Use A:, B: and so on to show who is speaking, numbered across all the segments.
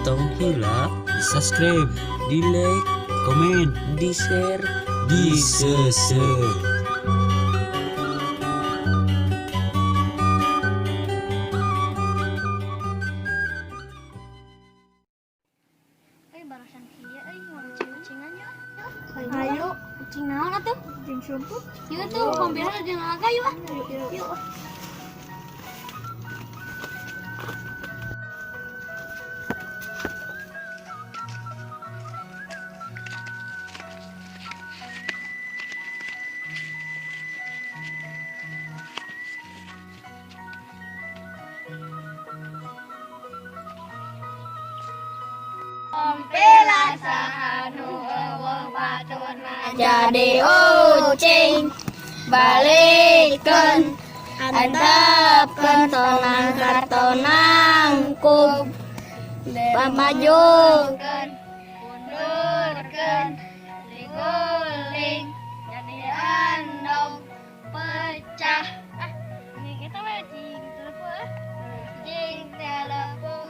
A: tong hilap, di subscribe, di like, komen, di share, di seser.
B: Barasan kieu mau kucing-kucingan yuk. Ayo, kucing naon atuh? Kucing sumput. Yuk tuh, hampir aja ngalaga yuk. Yuk.
C: Jadi ucing balikkan hadapkan tonang kartonang kub pamajukan mundurkan guling jadi andong pecah ini kita cing telepon cing telepon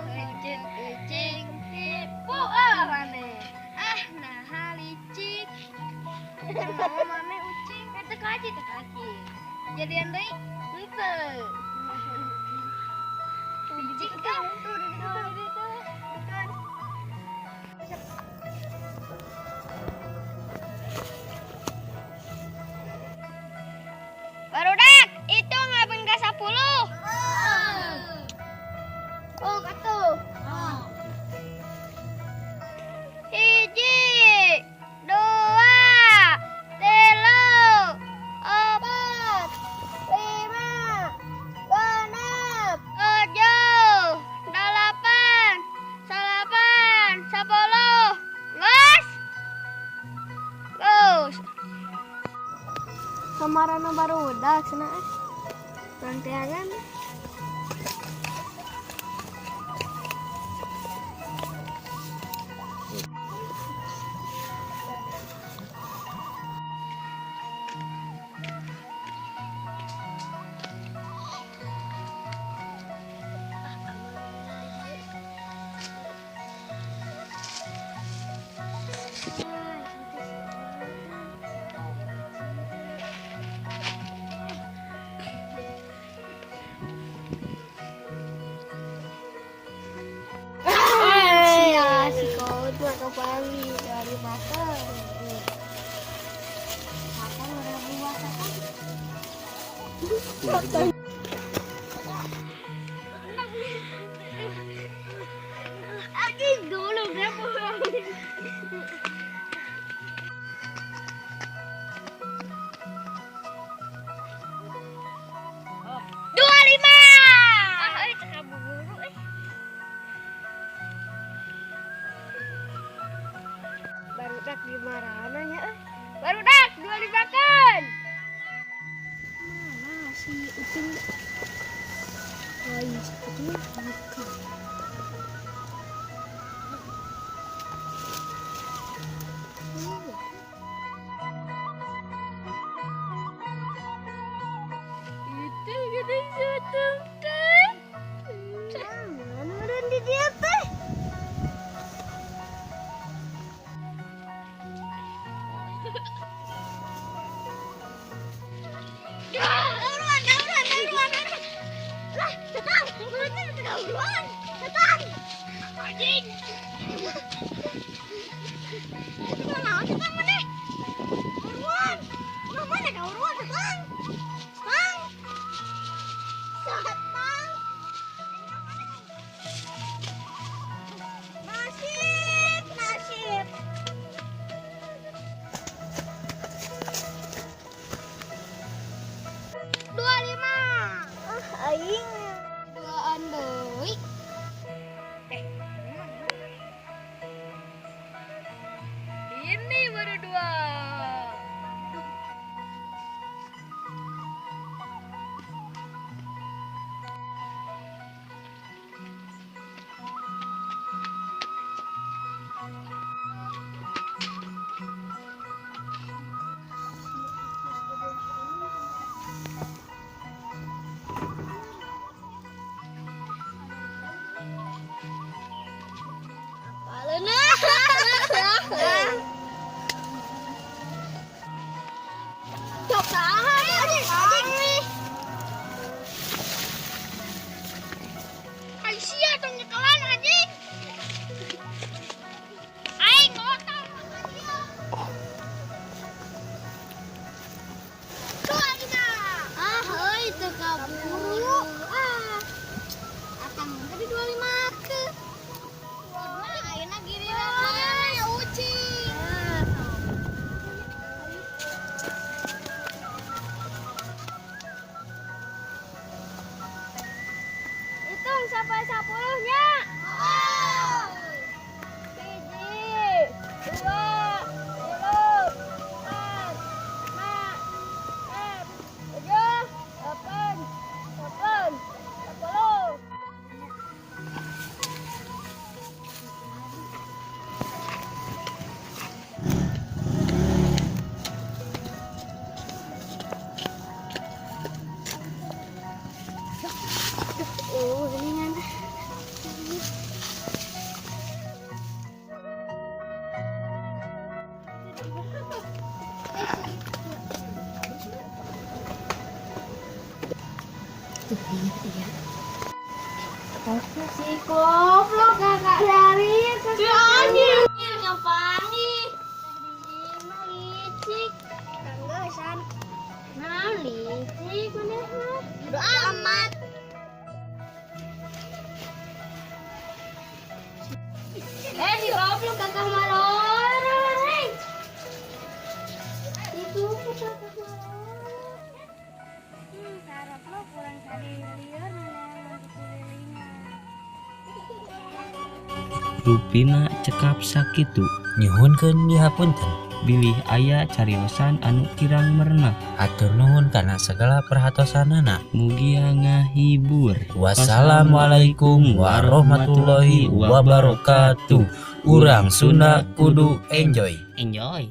C: cing tipu mana nah licik mame ucing teka kaki jadi andai ente licik kan tuh di situ kan barudak itu ngabeng ke 10 oh katu hiji dua telu opat lima genep tujuh delapan salapan 10 gus kamarana barudak cenah rantiangan kembali dari makan udah buat lagi dulu berapa 25 barudak di mana ya? Barudak 25 kan? Mana si ucing? Oh iya, ucing bukan. Itu gede satu kan? Mana udah di dia teh? Lah, tetang, mulutnya uruan, tetang, anjing. Itu mana tetang mana? Uruan, mana kau uruan tetang? Tetang, tetang. Nasib. 25 aing duaan deui Iya.
B: Aku si goblok kakak dari anjing. Ngapain nih? Licik.
C: Tanggasan.
B: Nah, licik bener. Udah amat. Si goblok kakak malor. Itu kakak malor.
C: Sarap lo kurang tadi liar nenek
A: Rupina cekap sakitu
D: Nyuhunkeun dihapunten.
A: bilih aya cariosan anu kirang merna
D: Atur nuhun kana segala perhatosanana.
A: mugia ngahibur.
D: Wassalamualaikum warahmatullahi wabarakatuh. Urang Sunda kudu enjoy.
A: Enjoy.